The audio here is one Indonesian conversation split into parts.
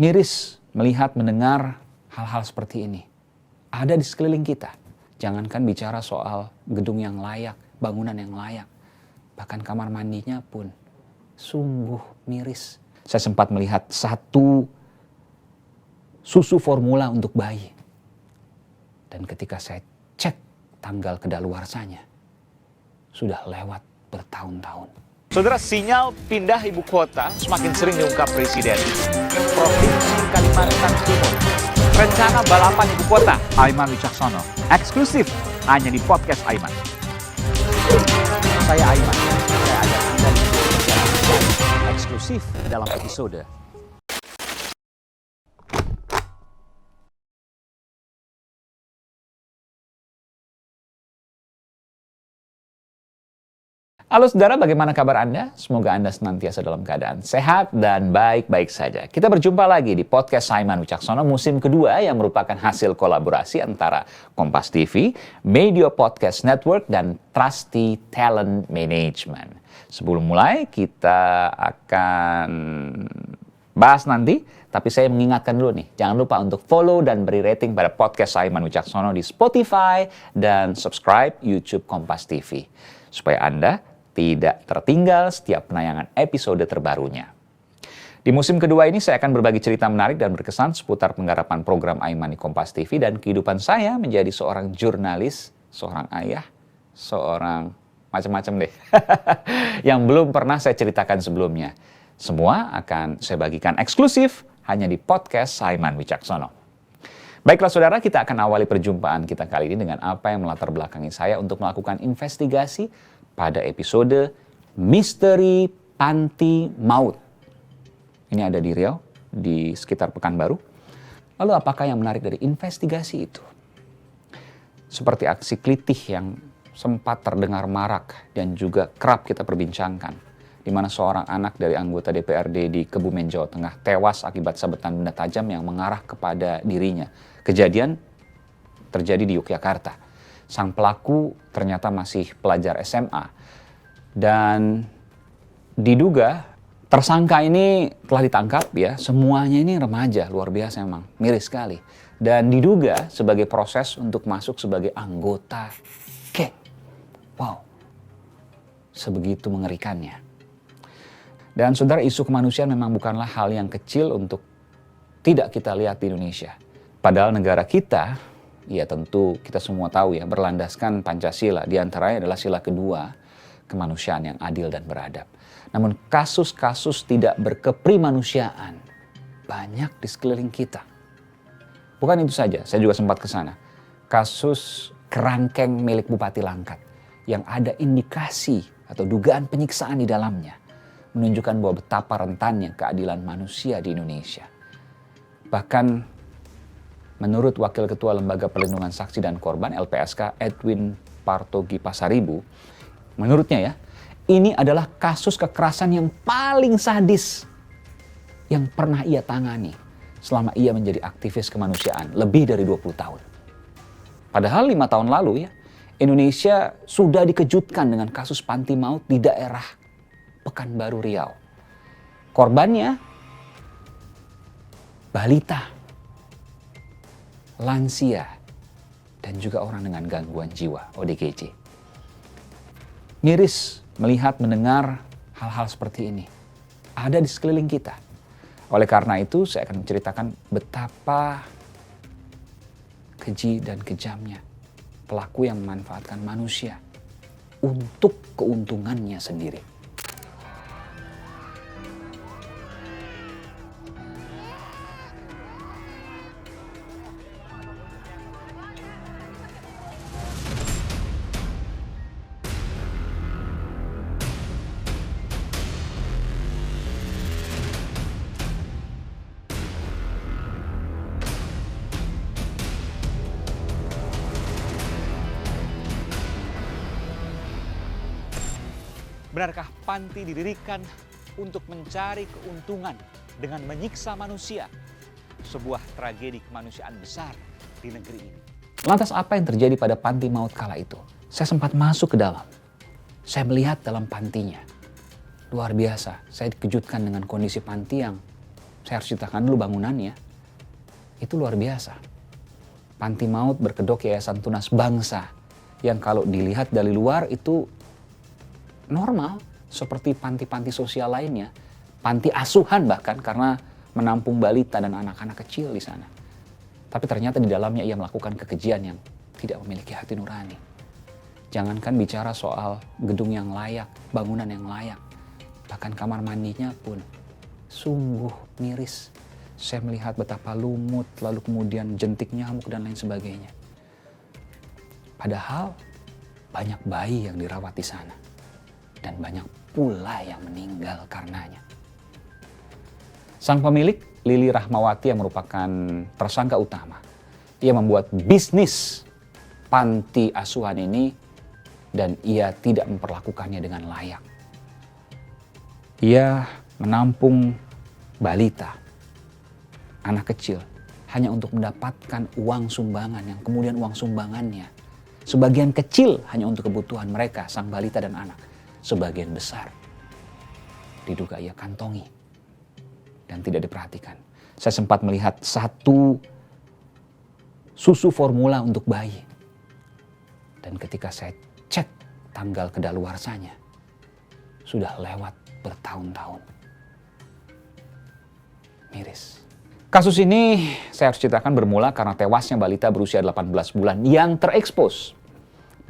Miris melihat mendengar hal-hal seperti ini. Ada di sekeliling kita. Jangankan bicara soal gedung yang layak, bangunan yang layak. Bahkan kamar mandinya pun sungguh miris. Saya sempat melihat satu susu formula untuk bayi. Dan ketika saya cek tanggal kedaluarsanya, sudah lewat bertahun-tahun. Saudara, sinyal pindah ibu kota semakin sering diungkap Presiden. Provinsi Kalimantan Timur, rencana balapan ibu kota. Aiman Wicaksono, eksklusif hanya di podcast Aiman. Saya Aiman, saya ajak Anda di eksklusif dalam episode. Halo saudara, bagaimana kabar Anda? Semoga Anda senantiasa dalam keadaan sehat dan baik-baik saja. Kita berjumpa lagi di podcast Aiman Wicaksono musim kedua yang merupakan hasil kolaborasi antara Kompas TV, Media Podcast Network, dan Trusty Talent Management. Sebelum mulai, kita akan bahas nanti, tapi saya mengingatkan dulu nih, jangan lupa untuk follow dan beri rating pada podcast Aiman Wicaksono di Spotify dan subscribe YouTube Kompas TV. Supaya Anda tidak tertinggal setiap penayangan episode terbarunya. Di musim kedua ini saya akan berbagi cerita menarik dan berkesan seputar penggarapan program Aiman di Kompas TV dan kehidupan saya menjadi seorang jurnalis, seorang ayah, seorang macam-macam deh. Yang belum pernah saya ceritakan sebelumnya. Semua akan saya bagikan eksklusif hanya di podcast Aiman Wicaksono. Baiklah saudara, kita akan awali perjumpaan kita kali ini dengan apa yang melatar belakangi saya untuk melakukan investigasi pada episode Misteri Panti Maut. Ini ada di Riau, di sekitar Pekanbaru. Lalu apakah yang menarik dari investigasi itu? Seperti aksi kelitih yang sempat terdengar marak dan juga kerap kita perbincangkan, di mana seorang anak dari anggota DPRD di Kebumen, Jawa Tengah tewas akibat sabetan benda tajam yang mengarah kepada dirinya. Kejadian terjadi di Yogyakarta. Sang pelaku ternyata masih pelajar SMA. Dan diduga tersangka ini telah ditangkap ya. Semuanya ini remaja, luar biasa memang. Miris sekali. Dan diduga sebagai proses untuk masuk sebagai anggota geng. Wow. Sebegitu mengerikannya. Dan saudara, isu kemanusiaan memang bukanlah hal yang kecil untuk tidak kita lihat di Indonesia. Padahal negara kita, ya tentu kita semua tahu ya, berlandaskan Pancasila. Di antaranya adalah sila kedua, kemanusiaan yang adil dan beradab. Namun kasus-kasus tidak berkeprimanusiaan banyak di sekeliling kita. Bukan itu saja, saya juga sempat ke sana. Kasus kerangkeng milik Bupati Langkat yang ada indikasi atau dugaan penyiksaan di dalamnya menunjukkan bahwa betapa rentannya keadilan manusia di Indonesia. Bahkan menurut Wakil Ketua Lembaga Perlindungan Saksi dan Korban LPSK Edwin Partogi Pasaribu, menurutnya ya, ini adalah kasus kekerasan yang paling sadis yang pernah ia tangani selama ia menjadi aktivis kemanusiaan lebih dari 20 tahun. Padahal 5 tahun lalu ya, Indonesia sudah dikejutkan dengan kasus panti maut di daerah Pekanbaru Riau. Korbannya balita, lansia, dan juga orang dengan gangguan jiwa ODGJ. Miris melihat mendengar hal-hal seperti ini. Ada di sekeliling kita. Oleh karena itu saya akan menceritakan betapa keji dan kejamnya pelaku yang memanfaatkan manusia untuk keuntungannya sendiri. Benarkah panti didirikan untuk mencari keuntungan dengan menyiksa manusia? Sebuah tragedi kemanusiaan besar di negeri ini. Lantas apa yang terjadi pada panti maut kala itu? Saya sempat masuk ke dalam. Saya melihat dalam pantinya. Luar biasa, saya dikejutkan dengan kondisi panti yang saya harus ceritakan dulu bangunannya. Itu luar biasa. Panti Maut Berkedok Yayasan Tunas Bangsa yang kalau dilihat dari luar itu normal seperti panti-panti sosial lainnya. Panti asuhan bahkan karena menampung balita dan anak-anak kecil di sana. Tapi ternyata di dalamnya ia melakukan kekejian yang tidak memiliki hati nurani. Jangankan bicara soal gedung yang layak, bangunan yang layak. Bahkan kamar mandinya pun sungguh miris. Saya melihat betapa lumut, lalu kemudian jentik nyamuk dan lain sebagainya. Padahal banyak bayi yang dirawat di sana. Dan banyak pula yang meninggal karenanya. Sang pemilik, Lili Rahmawati, yang merupakan tersangka utama. Ia membuat bisnis panti asuhan ini dan ia tidak memperlakukannya dengan layak. Ia menampung balita, anak kecil, hanya untuk mendapatkan uang sumbangan yang kemudian uang sumbangannya sebagian kecil hanya untuk kebutuhan mereka, sang balita dan anak. Sebagian besar diduga ia kantongi dan tidak diperhatikan. Saya sempat melihat satu susu formula untuk bayi. Dan ketika saya cek tanggal kedaluarsanya, sudah lewat bertahun-tahun. Miris. Kasus ini saya harus ceritakan bermula karena tewasnya balita berusia 18 bulan yang terekspos.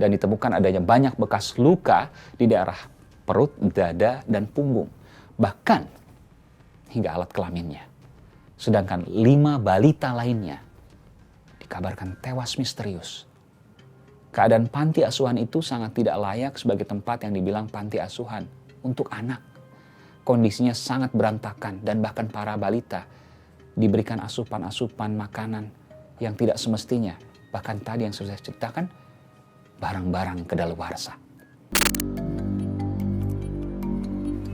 Dan ditemukan adanya banyak bekas luka di daerah perut, dada, dan punggung. Bahkan hingga alat kelaminnya. Sedangkan 5 balita lainnya dikabarkan tewas misterius. Keadaan panti asuhan itu sangat tidak layak sebagai tempat yang dibilang panti asuhan untuk anak. Kondisinya sangat berantakan dan bahkan para balita diberikan asupan-asupan makanan yang tidak semestinya. Bahkan tadi yang sudah saya ceritakan, barang-barang kedaluarsa.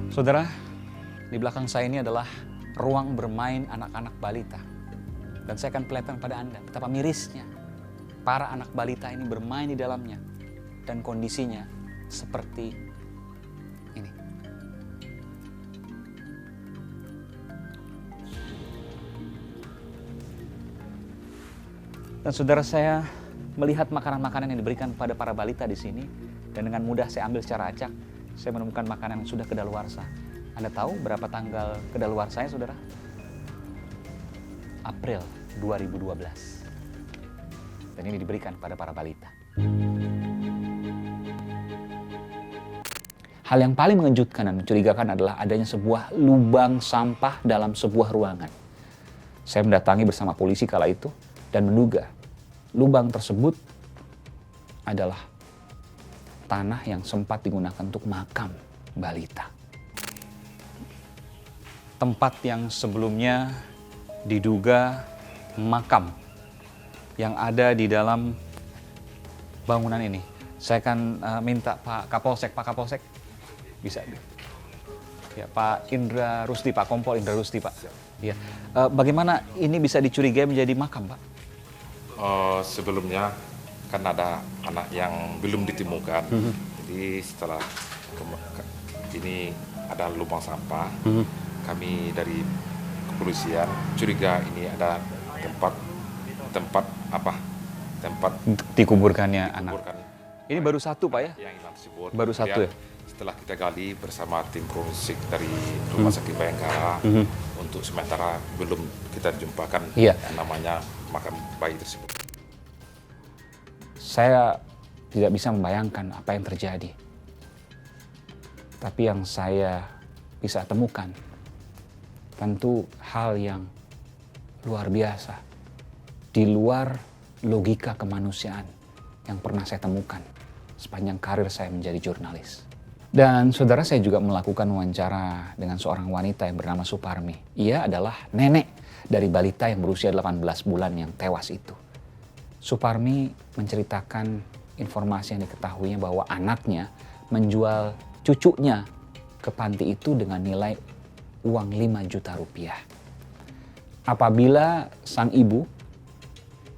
Saudara, di belakang saya ini adalah ruang bermain anak-anak balita. Dan saya akan perlihatkan pada Anda betapa mirisnya para anak balita ini bermain di dalamnya. Dan kondisinya seperti ini. Dan saudara, saya melihat makanan-makanan yang diberikan pada para balita di sini. Dan dengan mudah saya ambil secara acak, saya menemukan makanan yang sudah kedaluarsa. Anda tahu berapa tanggal kedaluarsanya, saudara? April 2012. Dan ini diberikan pada para balita. Hal yang paling mengejutkan dan mencurigakan adalah adanya sebuah lubang sampah dalam sebuah ruangan. Saya mendatangi bersama polisi kala itu dan menduga lubang tersebut adalah tanah yang sempat digunakan untuk makam balita. Tempat yang sebelumnya diduga makam yang ada di dalam bangunan ini. Saya akan minta Pak Kapolsek bisa. Ya, Pak Indra Rusdi, Pak Kompol Indra Rusdi, Pak. Ya. Bagaimana ini bisa dicurigai menjadi makam, Pak? Sebelumnya kan ada anak yang belum ditemukan. Jadi setelah ini ada lubang sampah, kami dari kepolisian curiga ini ada tempat dikuburkannya anak. Ini baru satu, Pak, ya? Yang hilang tersebut. Baru satu, ya? Setelah kita gali bersama tim forensik dari Rumah Sakit Bayangkara, untuk sementara belum kita jumpakan yang namanya makam bayi tersebut. Saya tidak bisa membayangkan apa yang terjadi. Tapi yang saya bisa temukan tentu hal yang luar biasa. Di luar logika kemanusiaan yang pernah saya temukan sepanjang karir saya menjadi jurnalis. Dan saudara, saya juga melakukan wawancara dengan seorang wanita yang bernama Suparmi. Ia adalah nenek dari balita yang berusia 18 bulan yang tewas itu. Suparmi menceritakan informasi yang diketahuinya bahwa anaknya menjual cucunya ke panti itu dengan nilai uang 5 juta rupiah. Apabila sang ibu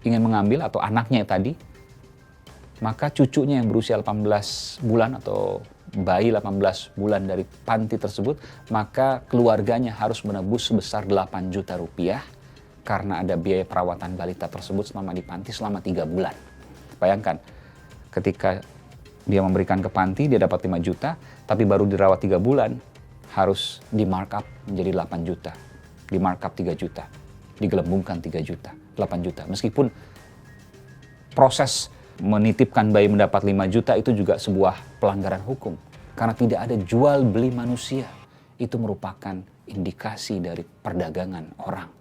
ingin mengambil atau anaknya tadi, maka cucunya yang berusia 18 bulan atau bayi 18 bulan dari panti tersebut, maka keluarganya harus menebus sebesar 8 juta rupiah karena ada biaya perawatan balita tersebut selama di panti selama 3 bulan. Bayangkan, ketika dia memberikan ke panti, dia dapat 5 juta, tapi baru dirawat 3 bulan, harus di markup menjadi 8 juta. Di markup 3 juta, digelembungkan 3 juta, 8 juta. Meskipun proses menitipkan bayi mendapat 5 juta itu juga sebuah pelanggaran hukum. Karena tidak ada jual beli manusia. Itu merupakan indikasi dari perdagangan orang.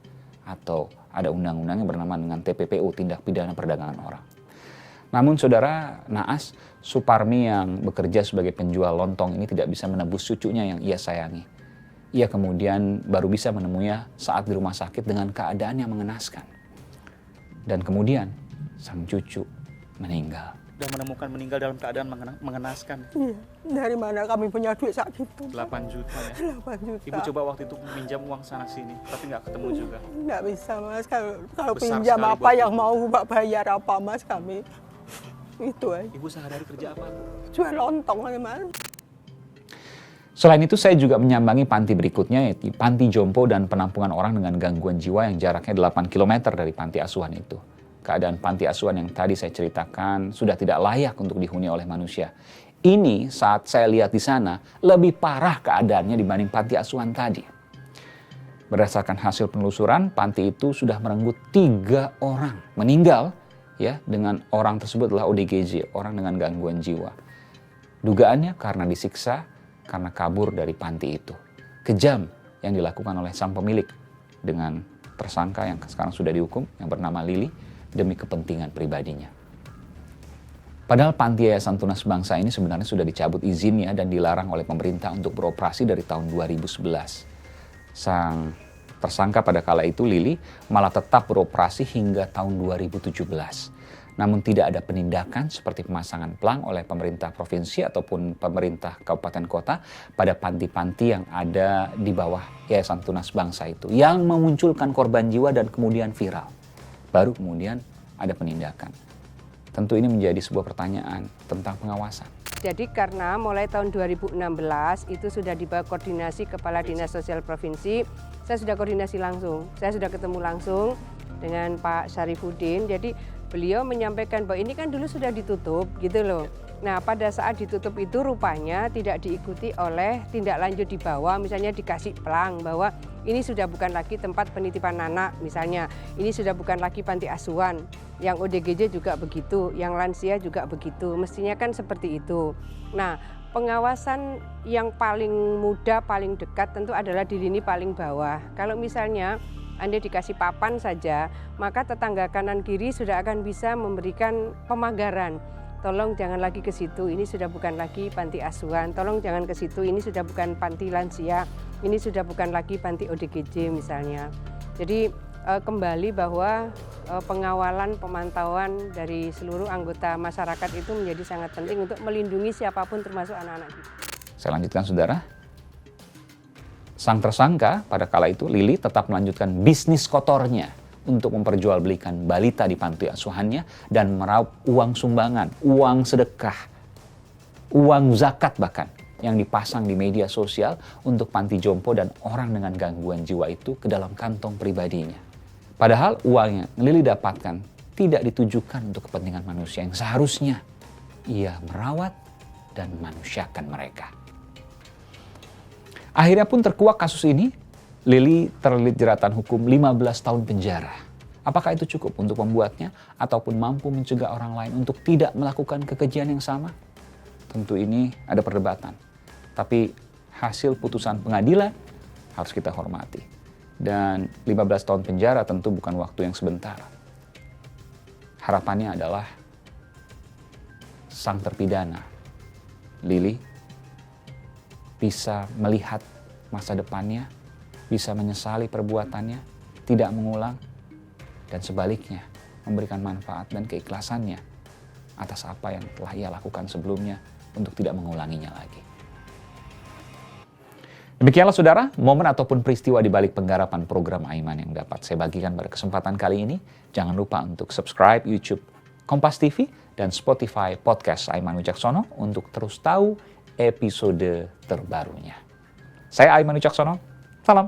Atau ada undang-undang yang bernama dengan TPPU, tindak pidana perdagangan orang. Namun saudara naas, Suparmi yang bekerja sebagai penjual lontong ini tidak bisa menebus cucunya yang ia sayangi. Ia kemudian baru bisa menemuinya saat di rumah sakit dengan keadaan yang mengenaskan. Dan kemudian sang cucu meninggal. Dan menemukan meninggal dalam keadaan mengenaskan. Iya, dari mana kami punya duit saat itu? 8 juta ya? 8 juta. Ibu coba waktu itu minjam uang sana sini, tapi nggak ketemu juga. Nggak bisa Mas, kalau Besar pinjam sekali apa buat yang ibu. mau Mbak bayar apa Mas kami. Itu aja. Ibu sehari-hari kerja apa? Jual lontong aja Mas. Selain itu saya juga menyambangi panti berikutnya, yaitu panti jompo dan penampungan orang dengan gangguan jiwa yang jaraknya 8 km dari panti asuhan itu. Keadaan panti asuhan yang tadi saya ceritakan sudah tidak layak untuk dihuni oleh manusia. Ini saat saya lihat di sana lebih parah keadaannya dibanding panti asuhan tadi. Berdasarkan hasil penelusuran, panti itu sudah merenggut 3 orang meninggal ya, dengan orang tersebut adalah ODGJ, orang dengan gangguan jiwa. Dugaannya karena disiksa, karena kabur dari panti itu. Kejam yang dilakukan oleh sang pemilik dengan tersangka yang sekarang sudah dihukum yang bernama Lili demi kepentingan pribadinya. Padahal panti Yayasan Tunas Bangsa ini sebenarnya sudah dicabut izinnya dan dilarang oleh pemerintah untuk beroperasi dari tahun 2011. Sang tersangka pada kala itu, Lili, malah tetap beroperasi hingga tahun 2017. Namun tidak ada penindakan seperti pemasangan pelang oleh pemerintah provinsi ataupun pemerintah kabupaten kota pada panti-panti yang ada di bawah Yayasan Tunas Bangsa itu, yang memunculkan korban jiwa dan kemudian viral. Baru kemudian ada penindakan. Tentu ini menjadi sebuah pertanyaan tentang pengawasan. Jadi karena mulai tahun 2016 itu sudah dibawa koordinasi Kepala Dinas Sosial Provinsi, saya sudah koordinasi langsung, saya sudah ketemu langsung dengan Pak Syarifuddin. Jadi beliau menyampaikan bahwa ini kan dulu sudah ditutup gitu loh. Nah pada saat ditutup itu rupanya tidak diikuti oleh tindak lanjut di bawah, misalnya dikasih pelang bahwa ini sudah bukan lagi tempat penitipan anak misalnya, ini sudah bukan lagi panti asuhan, yang ODGJ juga begitu, yang lansia juga begitu, mestinya kan seperti itu. Nah pengawasan yang paling mudah, paling dekat tentu adalah di lini paling bawah. Kalau misalnya Anda dikasih papan saja, maka tetangga kanan kiri sudah akan bisa memberikan pemagaran. Tolong jangan lagi ke situ, ini sudah bukan lagi panti asuhan. Tolong jangan ke situ, ini sudah bukan panti lansia. Ini sudah bukan lagi panti ODGJ misalnya. Jadi kembali bahwa pengawalan, pemantauan dari seluruh anggota masyarakat itu menjadi sangat penting untuk melindungi siapapun termasuk anak-anak kita. Saya lanjutkan saudara. Sang tersangka pada kala itu, Lili, tetap melanjutkan bisnis kotornya untuk memperjualbelikan balita di panti asuhannya dan meraup uang sumbangan, uang sedekah, uang zakat bahkan yang dipasang di media sosial untuk panti jompo dan orang dengan gangguan jiwa itu ke dalam kantong pribadinya. Padahal uang yang Lili dapatkan tidak ditujukan untuk kepentingan manusia yang seharusnya ia merawat dan memanusiakan mereka. Akhirnya pun terkuak kasus ini, Lili terlilit jeratan hukum 15 tahun penjara. Apakah itu cukup untuk membuatnya ataupun mampu mencegah orang lain untuk tidak melakukan kekejian yang sama? Tentu ini ada perdebatan. Tapi hasil putusan pengadilan harus kita hormati. Dan 15 tahun penjara tentu bukan waktu yang sebentar. Harapannya adalah sang terpidana, Lili, bisa melihat masa depannya, bisa menyesali perbuatannya, tidak mengulang, dan sebaliknya memberikan manfaat dan keikhlasannya atas apa yang telah ia lakukan sebelumnya untuk tidak mengulanginya lagi. Demikianlah saudara, momen ataupun peristiwa di balik penggarapan program Aiman yang dapat saya bagikan pada kesempatan kali ini. Jangan lupa untuk subscribe YouTube Kompas TV dan Spotify Podcast Aiman Wicaksono untuk terus tahu episode terbarunya. Saya Aiman Wicaksono, salam.